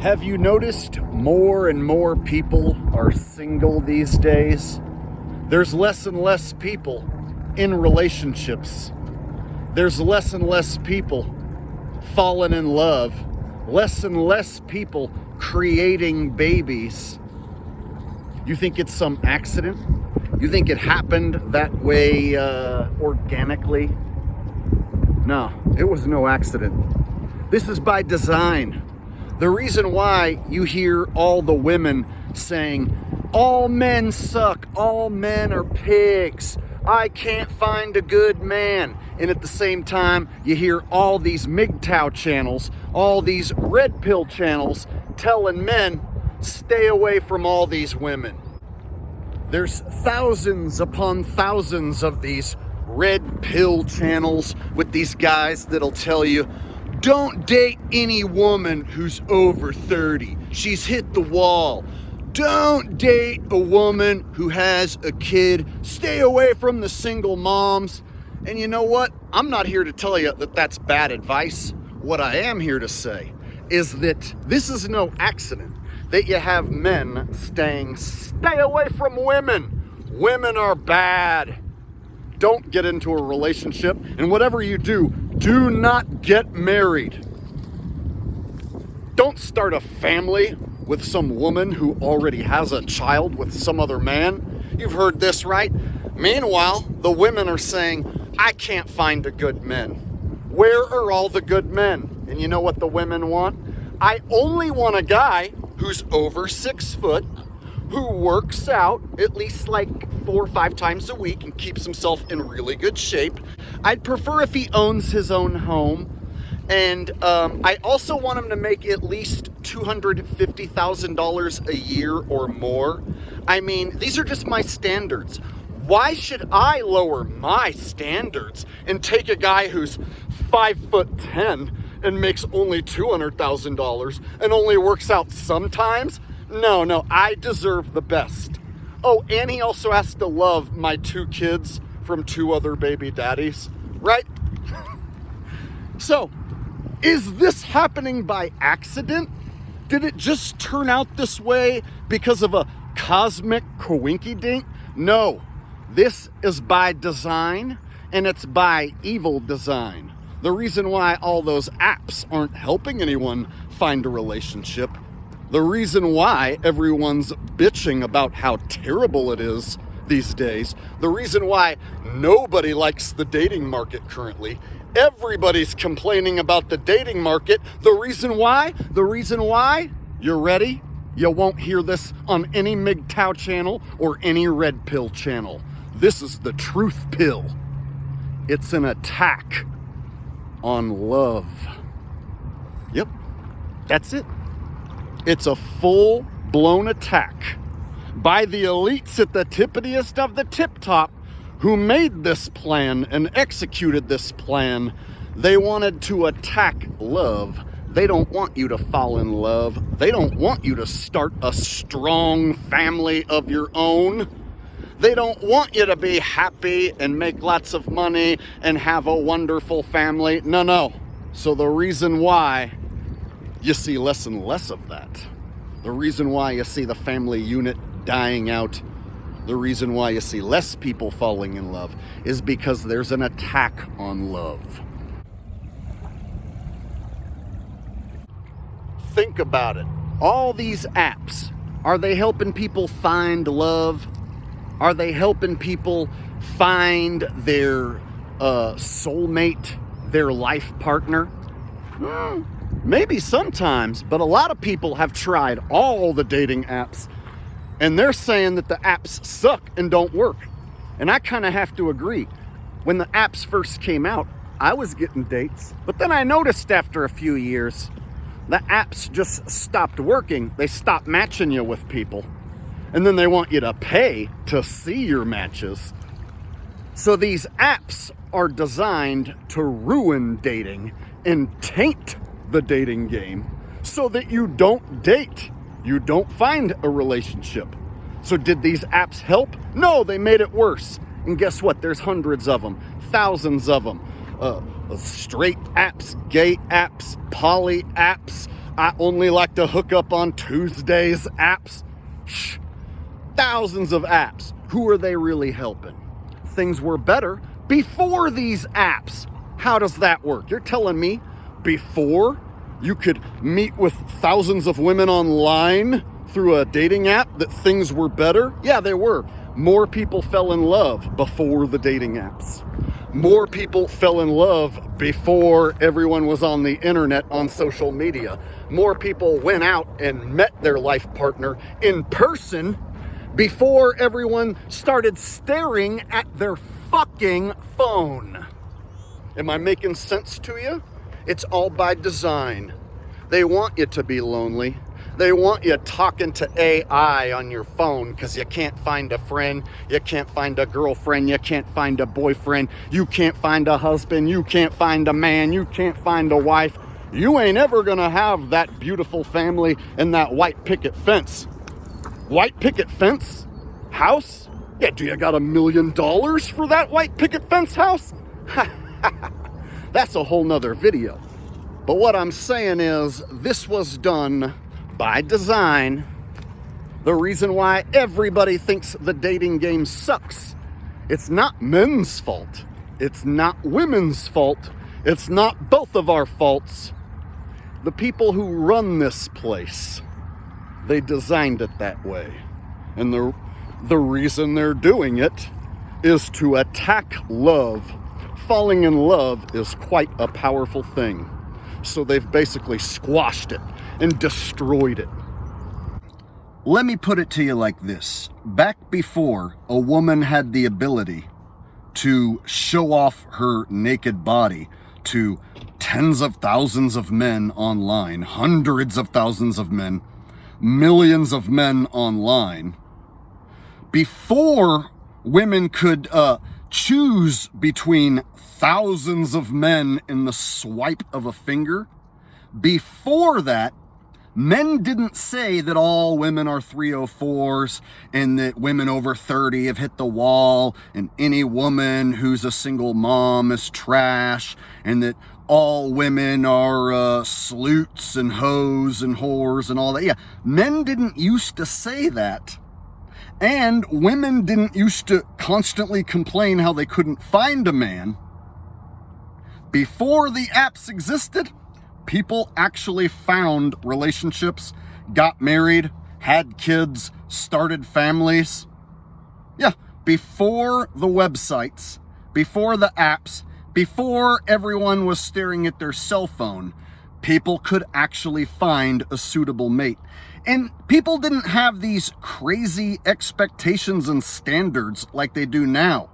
Have you noticed more and more people are single these days? There's less and less people in relationships. There's less and less people falling in love. Less and less people creating babies. You think it's some accident? You think it happened that way organically? No, it was no accident. This is by design. The reason why you hear all the women saying, all men suck, all men are pigs, I can't find a good man. And at the same time, you hear all these MGTOW channels, all these red pill channels telling men, stay away from all these women. There's thousands upon thousands of these red pill channels with these guys that'll tell you, don't date any woman who's over 30. She's hit the wall. Don't date a woman who has a kid. Stay away from the single moms. And you know what? I'm not here to tell you that that's bad advice. What I am here to say is that this is no accident that you have men saying, stay away from women. Women are bad. Don't get into a relationship. And whatever you do not get married. Don't start a family with some woman who already has a child with some other man. You've heard this, right? Meanwhile, the women are saying, I can't find a good man. Where are all the good men? And you know what the women want? I only want a guy who's over 6 foot, who works out at least like 4 or 5 times a week and keeps himself in really good shape. I'd prefer if he owns his own home. And I also want him to make at least $250,000 a year or more. I mean, these are just my standards. Why should I lower my standards and take a guy who's 5'10" and makes only $200,000 and only works out sometimes? No, I deserve the best. Oh, and he also has to love my 2 kids from 2 other baby daddies, right? So, is this happening by accident? Did it just turn out this way because of a cosmic coinkydink? No, this is by design, and it's by evil design. The reason why all those apps aren't helping anyone find a relationship, the reason why everyone's bitching about how terrible it is these days, the reason why nobody likes the dating market currently, everybody's complaining about the dating market, the reason why, you ready? You won't hear this on any MGTOW channel or any red pill channel. This is the truth pill. It's an attack on love. Yep, that's it. It's a full-blown attack by the elites at the tippitiest of the tip-top who made this plan and executed this plan. They wanted to attack love. They don't want you to fall in love. They don't want you to start a strong family of your own. They don't want you to be happy and make lots of money and have a wonderful family. No. So the reason why you see less and less of that, the reason why you see the family unit dying out, the reason why you see less people falling in love is because there's an attack on love. Think about it. All these apps, are they helping people find love? Are they helping people find their soulmate, their life partner? Maybe sometimes, but a lot of people have tried all the dating apps and they're saying that the apps suck and don't work. And I kind of have to agree. When the apps first came out, I was getting dates, but then I noticed after a few years, the apps just stopped working. They stopped matching you with people. And then they want you to pay to see your matches. So these apps are designed to ruin dating and taint the dating game so that you don't date. You don't find a relationship. So did these apps help? No, they made it worse. And guess what? There's hundreds of them, thousands of them. Straight apps, gay apps, poly apps, I only like to hook up on Tuesdays apps. Shh. Thousands of apps. Who are they really helping? Things were better before these apps. How does that work? You're telling me before you could meet with thousands of women online through a dating app that things were better? Yeah, they were. More people fell in love before the dating apps. More people fell in love before everyone was on the internet, on social media. More people went out and met their life partner in person before everyone started staring at their fucking phone. Am I making sense to you? It's all by design. They want you to be lonely. They want you talking to AI on your phone because you can't find a friend, you can't find a girlfriend, you can't find a boyfriend, you can't find a husband, you can't find a man, you can't find a wife. You ain't ever gonna have that beautiful family and that white picket fence. White picket fence? House? Yeah, do you got $1 million for that white picket fence house? That's a whole nother video. But what I'm saying is, this was done by design. The reason why everybody thinks the dating game sucks, it's not men's fault. It's not women's fault. It's not both of our faults. The people who run this place, they designed it that way. And the reason they're doing it is to attack love. Falling in love is quite a powerful thing. So they've basically squashed it and destroyed it. Let me put it to you like this. Back before a woman had the ability to show off her naked body to tens of thousands of men online, hundreds of thousands of men, millions of men online, before women could choose between thousands of men in the swipe of a finger, before that, men didn't say that all women are 304s and that women over 30 have hit the wall and any woman who's a single mom is trash and that all women are sleuths and hoes and whores and all that. Yeah, men didn't used to say that. And women didn't used to constantly complain how they couldn't find a man. Before the apps existed, people actually found relationships, got married, had kids, started families. Yeah, before the websites, before the apps, before everyone was staring at their cell phone, people could actually find a suitable mate. And people didn't have these crazy expectations and standards like they do now.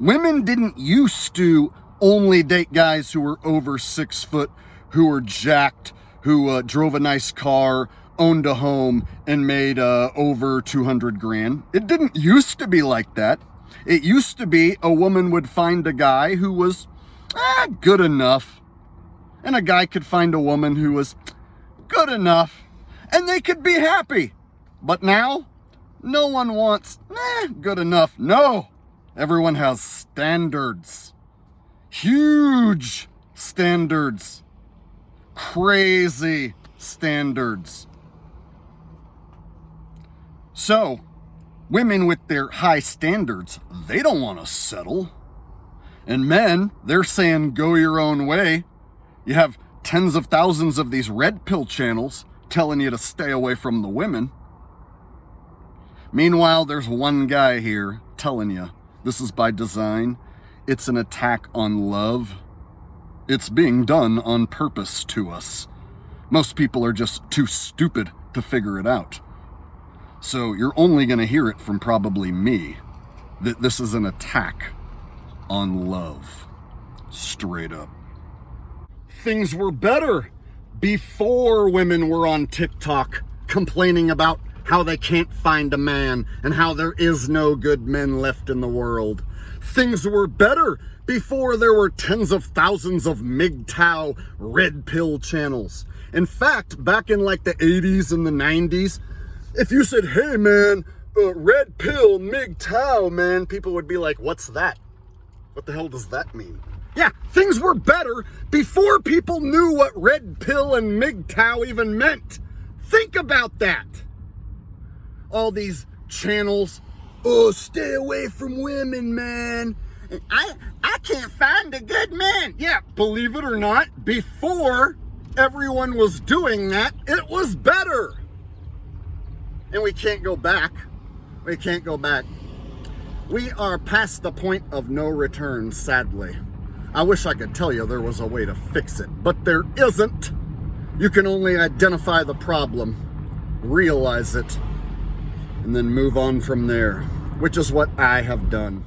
Women didn't used to only date guys who were over 6 foot, who were jacked, who drove a nice car, owned a home, and made over 200 grand. It didn't used to be like that. It used to be a woman would find a guy who was good enough, and a guy could find a woman who was good enough, and they could be happy. But now, no one wants good enough. No, everyone has standards. Huge standards. Crazy standards. So, women with their high standards, they don't want to settle. And men, they're saying go your own way. You have tens of thousands of these red pill channels telling you to stay away from the women. Meanwhile, there's one guy here telling you this is by design. It's an attack on love. It's being done on purpose to us. Most people are just too stupid to figure it out. So you're only going to hear it from probably me, that this is an attack on love. Straight up. Things were better before women were on TikTok complaining about how they can't find a man and how there is no good men left in the world. Things were better before there were tens of thousands of MGTOW red pill channels. In fact, back in like the 80s and the 90s, if you said, hey man, red pill, MGTOW, man, people would be like, what's that? What the hell does that mean? Yeah, things were better before people knew what red pill and MGTOW even meant. Think about that. All these channels, oh, stay away from women, man. I can't find a good man. Yeah, believe it or not, before everyone was doing that, it was better. And we can't go back. We can't go back. We are past the point of no return, sadly. I wish I could tell you there was a way to fix it, but there isn't. You can only identify the problem, realize it, and then move on from there, which is what I have done.